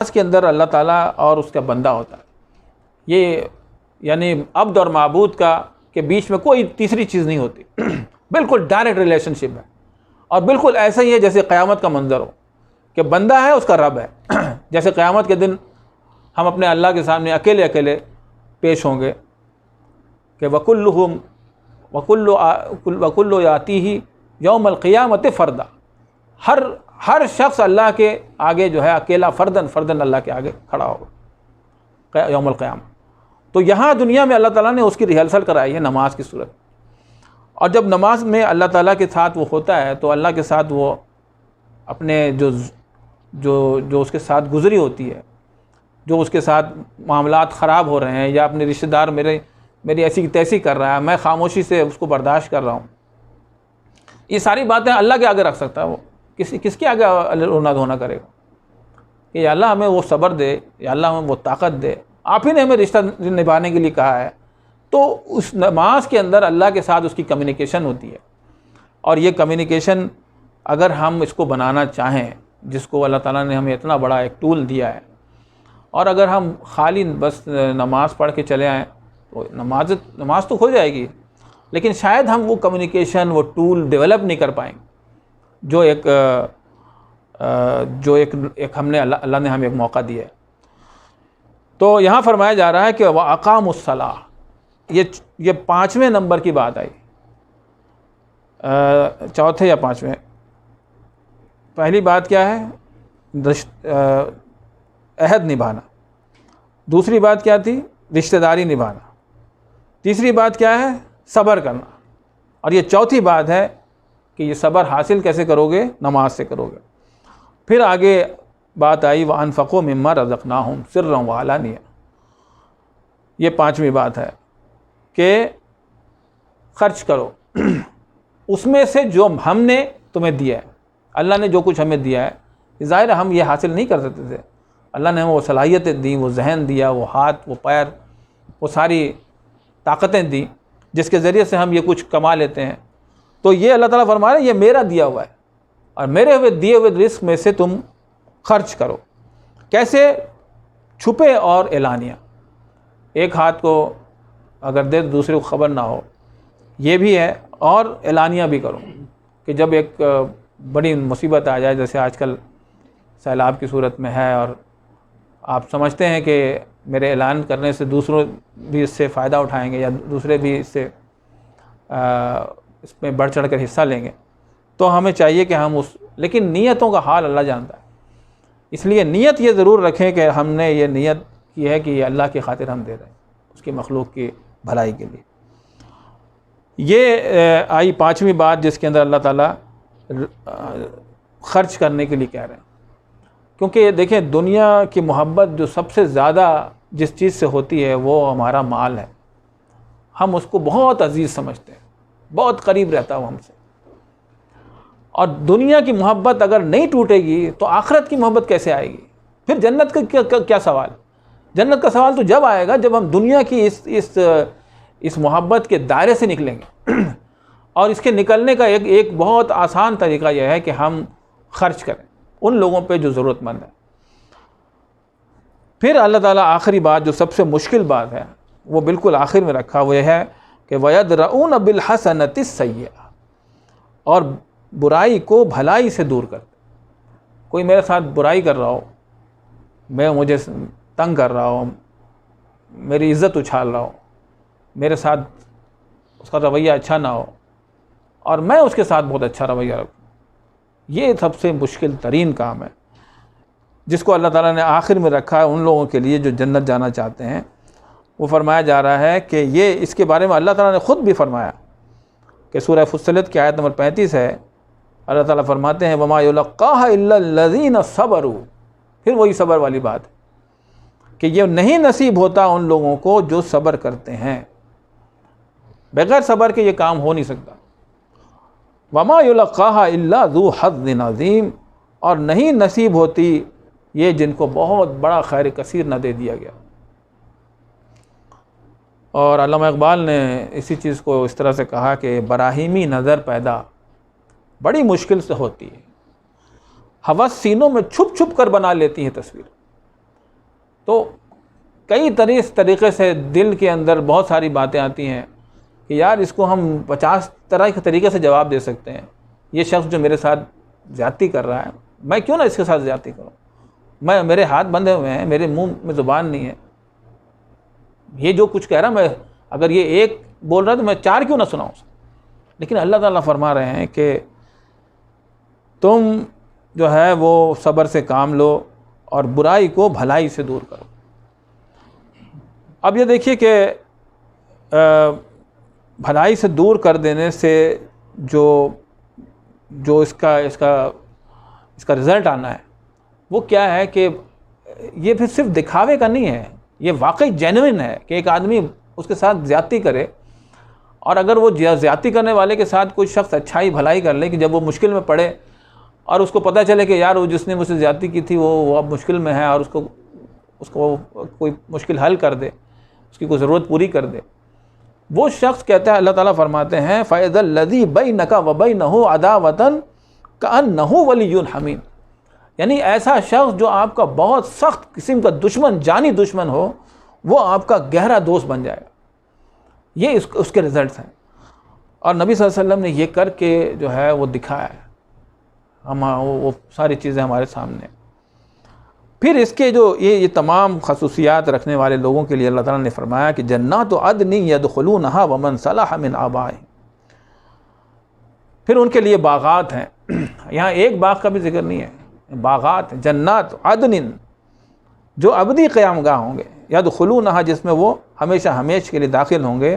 اس کے اندر اللہ تعالیٰ اور اس کا بندہ ہوتا ہے، یہ یعنی عبد اور معبود کا کے بیچ میں کوئی تیسری چیز نہیں ہوتی، بالکل ڈائریکٹ ریلیشن شپ ہے، اور بالکل ایسا ہی ہے جیسے قیامت کا منظر ہو کہ بندہ ہے اس کا رب ہے۔ جیسے قیامت کے دن ہم اپنے اللہ کے سامنے اکیلے اکیلے پیش ہوں گے کہ وَكُلُّ يَأْتِيهِ يَوْمَ الْقِيَامَةِ فَرْدًا، ہر شخص اللہ کے آگے جو ہے اکیلا فردن اللہ کے آگے کھڑا ہوگا یوم القیامہ۔ تو یہاں دنیا میں اللہ تعالیٰ نے اس کی ریہرسل کرائی ہے نماز کی صورت، اور جب نماز میں اللہ تعالیٰ کے ساتھ وہ ہوتا ہے تو اللہ کے ساتھ وہ اپنے جو اس کے ساتھ گزری ہوتی ہے، جو اس کے ساتھ معاملات خراب ہو رہے ہیں، یا اپنے رشتہ دار میری ایسی تیسی کر رہا ہے، میں خاموشی سے اس کو برداشت کر رہا ہوں، یہ ساری باتیں اللہ کے آگے رکھ سکتا ہے وہ، کس کے آگے رونا دھونا کرے گا کہ یا اللہ ہمیں وہ صبر دے، یا اللہ ہمیں وہ طاقت دے، آپ ہی نے ہمیں رشتہ نبھانے کے لیے کہا ہے۔ تو اس نماز کے اندر اللہ کے ساتھ اس کی کمیونیکیشن ہوتی ہے، اور یہ کمیونیکیشن اگر ہم اس کو بنانا چاہیں، جس کو اللہ تعالیٰ نے ہمیں اتنا بڑا ایک ٹول دیا ہے، اور اگر ہم خالی بس نماز پڑھ کے چلے آئیں تو نماز تو ہو جائے گی، لیکن شاید ہم وہ کمیونیکیشن، وہ ٹول ڈیولپ نہیں کر پائیں جو ایک ہم نے اللہ نے ہمیں ایک موقع دیا ہے۔ تو یہاں فرمایا جا رہا ہے کہ وَأَقَامُوا الصَّلَاةَ، یہ 5ویں نمبر کی بات آئی، چوتھے یا 5ویں۔ پہلی بات کیا ہے؟ عہد نبھانا، دوسری بات کیا تھی؟ رشتہ داری نبھانا، تیسری بات کیا ہے؟ صبر کرنا، اور یہ چوتھی بات ہے کہ یہ صبر حاصل کیسے کرو گے؟ نماز سے کرو گے۔ پھر آگے بات آئی وَأَنفِقُوا مِمَّا رَزَقْنَاهُمْ سِرًّا وَعَلَانِيَةً، یہ 5ویں بات ہے کہ خرچ کرو اس میں سے جو ہم نے تمہیں دیا ہے، اللہ نے جو کچھ ہمیں دیا ہے، ظاہر ہے ہم یہ حاصل نہیں کر سکتے تھے، اللہ نے ہمیں وہ صلاحیتیں دیں، وہ ذہن دیا، وہ ہاتھ، وہ پیر، وہ ساری طاقتیں دیں جس کے ذریعے سے ہم یہ کچھ کما لیتے ہیں۔ تو یہ اللہ تعالیٰ فرما رہے ہیں یہ میرا دیا ہوا ہے، اور میرے دیے ہوئے رزق میں سے تم خرچ کرو۔ کیسے؟ چھپے اور اعلانیہ، ایک ہاتھ کو اگر دے دوسرے کو خبر نہ ہو، یہ بھی ہے، اور اعلانیہ بھی کرو کہ جب ایک بڑی مصیبت آ جائے، جیسے آج کل سیلاب کی صورت میں ہے، اور آپ سمجھتے ہیں کہ میرے اعلان کرنے سے دوسروں بھی اس سے فائدہ اٹھائیں گے، یا دوسرے بھی اس میں بڑھ چڑھ کر حصہ لیں گے، تو ہمیں چاہیے کہ ہم لیکن نیتوں کا حال اللہ جانتا ہے، اس لیے نیت یہ ضرور رکھیں کہ ہم نے یہ نیت کی ہے کہ یہ اللہ کی خاطر ہم دے رہے ہیں، اس کی مخلوق کی بھلائی کے لیے۔ یہ آئی 5ویں بات جس کے اندر اللہ تعالیٰ خرچ کرنے کے لیے کہہ رہے ہیں، کیونکہ دیکھیں دنیا کی محبت جو سب سے زیادہ جس چیز سے ہوتی ہے وہ ہمارا مال ہے، ہم اس کو بہت عزیز سمجھتے ہیں، بہت قریب رہتا ہے وہ ہم سے، اور دنیا کی محبت اگر نہیں ٹوٹے گی تو آخرت کی محبت کیسے آئے گی؟ پھر جنت کا کیا سوال؟ جنت کا سوال تو جب آئے گا جب ہم دنیا کی اس محبت کے دائرے سے نکلیں گے، اور اس کے نکلنے کا ایک بہت آسان طریقہ یہ ہے کہ ہم خرچ کریں ان لوگوں پہ جو ضرورت مند ہیں۔ پھر اللہ تعالیٰ آخری بات جو سب سے مشکل بات ہے وہ بالکل آخر میں رکھا وہ یہ ہے کہ وَيَدْرَؤُونَ بِالْحَسَنَةِ السَّيِّئَةَ، اور برائی کو بھلائی سے دور کرتے۔ کوئی میرے ساتھ برائی کر رہا ہو، مجھے تنگ کر رہا ہو، میری عزت اچھال رہا ہو، میرے ساتھ اس کا رویہ اچھا نہ ہو، اور میں اس کے ساتھ بہت اچھا رویہ رکھوں، یہ سب سے مشکل ترین کام ہے جس کو اللہ تعالیٰ نے آخر میں رکھا ہے ان لوگوں کے لیے جو جنت جانا چاہتے ہیں۔ وہ فرمایا جا رہا ہے کہ یہ اس کے بارے میں اللہ تعالیٰ نے خود بھی فرمایا کہ سورہ فصلت کی آیت نمبر 35 ہے، اللہ تعالیٰ فرماتے ہیں وَمَا يُلَقَّاهَا إِلَّا الَّذِينَ صَبَرُوا، پھر وہی صبر والی بات ہے کہ یہ نہیں نصیب ہوتا ان لوگوں کو جو صبر کرتے ہیں، بغیر صبر کے یہ کام ہو نہیں سکتا۔ وَمَا يُلَقَّاهَا إِلَّا ذُو حَظٍّ عَظِيمٍ، اور نہیں نصیب ہوتی یہ جن کو بہت بڑا خیر کثیر نہ دے دیا گیا۔ اور علامہ اقبال نے اسی چیز کو اس طرح سے کہا کہ براہیمی نظر پیدا بڑی مشکل سے ہوتی ہے، ہوس سینوں میں چھپ چھپ کر بنا لیتی ہے تصویر۔ تو کئی طریقے سے دل کے اندر بہت ساری باتیں آتی ہیں کہ یار اس کو ہم 50 طرح کے طریقے سے جواب دے سکتے ہیں. یہ شخص جو میرے ساتھ زیادتی کر رہا ہے، میں کیوں نہ اس کے ساتھ زیادتی کروں؟ میرے ہاتھ بندھے ہوئے ہیں، میرے منہ میں زبان نہیں ہے. یہ جو کچھ کہہ رہا میں اگر یہ ایک بول رہا تو میں 4 کیوں نہ سناؤں. لیکن اللہ تعالیٰ فرما رہے ہیں کہ تم جو ہے وہ صبر سے کام لو اور برائی کو بھلائی سے دور کرو. اب یہ دیکھیے کہ بھلائی سے دور کر دینے سے جو اس کا رزلٹ آنا ہے وہ کیا ہے کہ یہ پھر صرف دکھاوے کا نہیں ہے، یہ واقعی جینوئن ہے کہ ایک آدمی اس کے ساتھ زیادتی کرے، اور اگر وہ زیادتی کرنے والے کے ساتھ کوئی شخص اچھائی بھلائی کر لے کہ جب وہ مشکل میں پڑے اور اس کو پتہ چلے کہ یار وہ جس نے مجھ سے زیادتی کی تھی وہ اب مشکل میں ہے، اور اس کو کوئی مشکل حل کر دے، اس کی کوئی ضرورت پوری کر دے، وہ شخص کہتا ہے، اللہ تعالیٰ فرماتے ہیں فَإِذَا الَّذِي بَيْنَكَ وَبَيْنَهُ عَدَاوَةً كَأَنَّهُ وَلِيٌّ حَمِيمٌ. یعنی ایسا شخص جو آپ کا بہت سخت قسم کا دشمن، جانی دشمن ہو، وہ آپ کا گہرا دوست بن جائے گا. یہ اس کے رزلٹس ہیں، اور نبی صلی اللہ علیہ وسلم نے یہ کر کے جو ہے وہ دکھایا ہے. وہ ساری چیزیں ہمارے سامنے. پھر اس کے جو یہ تمام خصوصیات رکھنے والے لوگوں کے لیے اللہ تعالیٰ نے فرمایا کہ جنات عدن یدخلونها ومن صلح من آبائهم. پھر ان کے لیے باغات ہیں. یہاں ایک باغ کا بھی ذکر نہیں ہے، باغات ہیں، جنات عدن جو ابدی قیام گاہ ہوں گے، یدخلونها جس میں وہ ہمیشہ ہمیش کے لیے داخل ہوں گے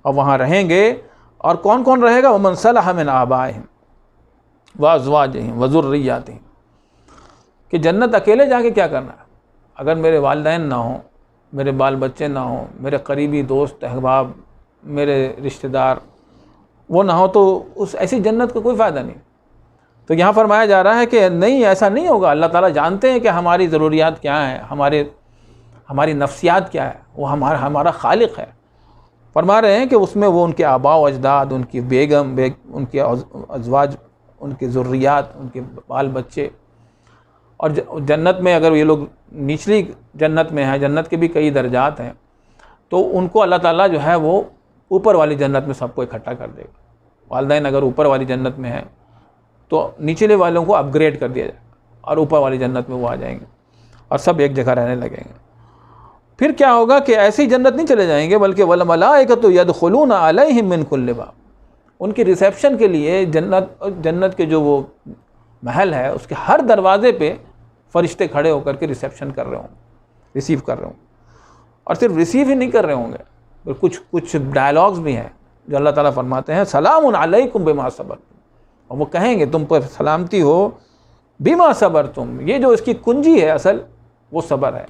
اور وہاں رہیں گے. اور کون کون رہے گا؟ ومن صلح من آبائهم وازواجہم وذریاتہم. کہ جنت اکیلے جا کے کیا کرنا ہے؟ اگر میرے والدین نہ ہوں، میرے بال بچے نہ ہوں، میرے قریبی دوست احباب، میرے رشتہ دار وہ نہ ہو، تو اس ایسی جنت کا کوئی فائدہ نہیں. تو یہاں فرمایا جا رہا ہے کہ نہیں، ایسا نہیں ہوگا. اللہ تعالیٰ جانتے ہیں کہ ہماری ضروریات کیا ہیں، ہماری نفسیات کیا ہے. وہ ہمارا خالق ہے. فرما رہے ہیں کہ اس میں وہ ان کے آباء و اجداد، ان کی بیگم، ان کے ازواج، ان کے ذریات، ان کے بال بچے. اور جنت میں اگر یہ لوگ نچلی جنت میں ہیں، جنت کے بھی کئی درجات ہیں، تو ان کو اللہ تعالیٰ جو ہے وہ اوپر والی جنت میں سب کو اکٹھا کر دے گا. والدین اگر اوپر والی جنت میں ہیں تو نچلے والوں کو اپ گریڈ کر دیا جائے گا اور اوپر والی جنت میں وہ آ جائیں گے اور سب ایک جگہ رہنے لگیں گے. پھر کیا ہوگا کہ ایسی جنت نہیں چلے جائیں گے، بلکہ وَالْمَلَائِكَةُ يَدْخُلُونَ عَلَيْهِم مِّن كُلِّ بَابٍ. ان کی ریسیپشن کے لیے جنت کے جو وہ محل ہے اس کے ہر دروازے پہ فرشتے کھڑے ہو کر کے ریسیپشن کر رہے ہوں، ریسیو کر رہے ہوں. اور صرف ریسیو ہی نہیں کر رہے ہوں گے، کچھ ڈائلاگز بھی ہیں جو اللہ تعالیٰ فرماتے ہیں سلام علیکم بما صبرتم. اور وہ کہیں گے تم پر سلامتی ہو بما صبرتم. یہ جو اس کی کنجی ہے اصل وہ صبر ہے،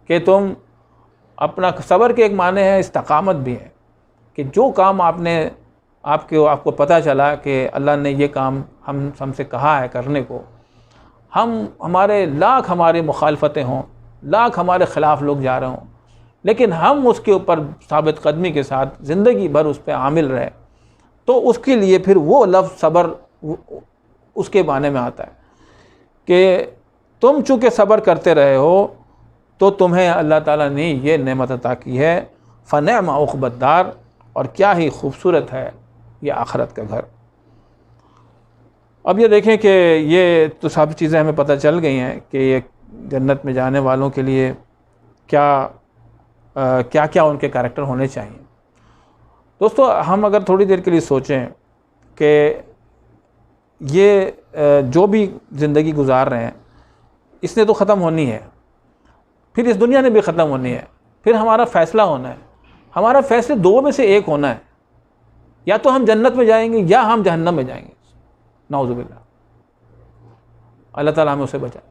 کہ تم اپنا صبر کے ایک معنی ہے استقامت بھی ہے، کہ جو کام آپ کو پتہ چلا کہ اللہ نے یہ کام ہم سے کہا ہے کرنے کو، ہمارے مخالفتیں ہوں، لاکھ ہمارے خلاف لوگ جا رہے ہوں، لیکن ہم اس کے اوپر ثابت قدمی کے ساتھ زندگی بھر اس پہ عامل رہے، تو اس کے لیے پھر وہ لفظ صبر اس کے معنی میں آتا ہے کہ تم چونکہ صبر کرتے رہے ہو تو تمہیں اللہ تعالیٰ نے یہ نعمت عطا کی ہے. فنعم عقبی الدار. اور کیا ہی خوبصورت ہے یہ آخرت کا گھر. اب یہ دیکھیں کہ یہ تو سب چیزیں ہمیں پتہ چل گئی ہیں کہ یہ جنت میں جانے والوں کے لیے کیا ان کے کریکٹر ہونے چاہیے. دوستو ہم اگر تھوڑی دیر کے لیے سوچیں کہ یہ جو بھی زندگی گزار رہے ہیں اس نے تو ختم ہونی ہے، پھر اس دنیا نے بھی ختم ہونی ہے، پھر ہمارا فیصلہ ہونا ہے. ہمارا فیصلے دو میں سے ایک ہونا ہے، یا تو ہم جنت میں جائیں گے یا ہم جہنم میں جائیں گے. نعوذ باللہ، اللہ تعالیٰ ہمیں اسے بچائے.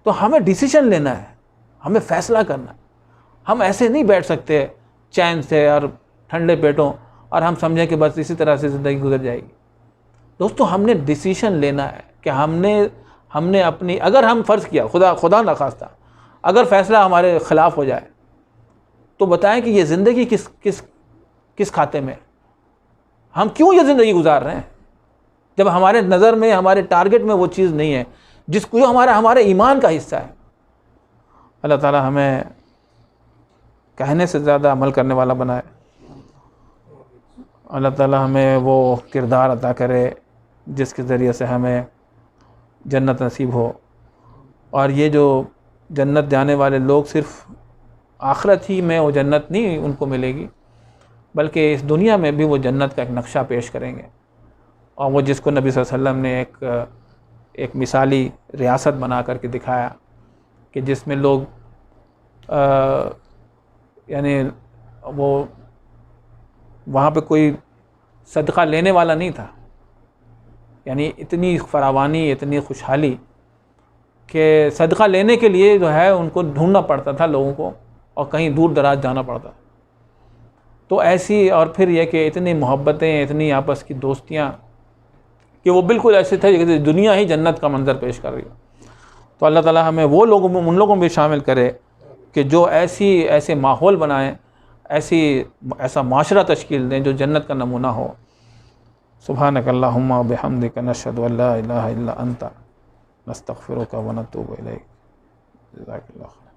تو ہمیں ڈیسیشن لینا ہے، ہمیں فیصلہ کرنا ہے. ہم ایسے نہیں بیٹھ سکتے چین سے اور ٹھنڈے پیٹوں اور ہم سمجھیں کہ بس اسی طرح سے زندگی گزر جائے گی. دوستو ہم نے ڈیسیشن لینا ہے کہ ہم نے اپنی، اگر ہم فرض کیا خدا نخواستہ اگر فیصلہ ہمارے خلاف ہو جائے تو بتائیں کہ یہ زندگی کس کھاتے میں، ہم کیوں یہ زندگی گزار رہے ہیں جب ہمارے نظر میں، ہمارے ٹارگٹ میں وہ چیز نہیں ہے جس کو ہمارے ایمان کا حصہ ہے. اللہ تعالی ہمیں کہنے سے زیادہ عمل کرنے والا بنائے. اللہ تعالی ہمیں وہ کردار عطا کرے جس کے ذریعے سے ہمیں جنت نصیب ہو. اور یہ جو جنت جانے والے لوگ صرف آخرت ہی میں وہ جنت نہیں ان کو ملے گی، بلکہ اس دنیا میں بھی وہ جنت کا ایک نقشہ پیش کریں گے. اور وہ جس کو نبی صلی اللہ علیہ وسلم نے ایک مثالی ریاست بنا کر کے دکھایا کہ جس میں لوگ یعنی وہ وہاں پہ کوئی صدقہ لینے والا نہیں تھا، یعنی اتنی فراوانی، اتنی خوشحالی کہ صدقہ لینے کے لیے جو ہے ان کو ڈھونڈنا پڑتا تھا لوگوں کو، اور کہیں دور دراز جانا پڑتا. تو ایسی، اور پھر یہ کہ اتنی محبتیں، اتنی آپس کی دوستیاں کہ وہ بالکل ایسے تھے کہ دنیا ہی جنت کا منظر پیش کر رہی. تو اللہ تعالی ہمیں وہ لوگوں میں، ان لوگوں میں شامل کرے کہ جو ایسے ماحول بنائیں، ایسا معاشرہ تشکیل دیں جو جنت کا نمونہ ہو. سبحانک اللہم و بحمدک نشہد ان لا الہ الا انت نستغفرک و نتوب الیک. جزاک اللہ خیر.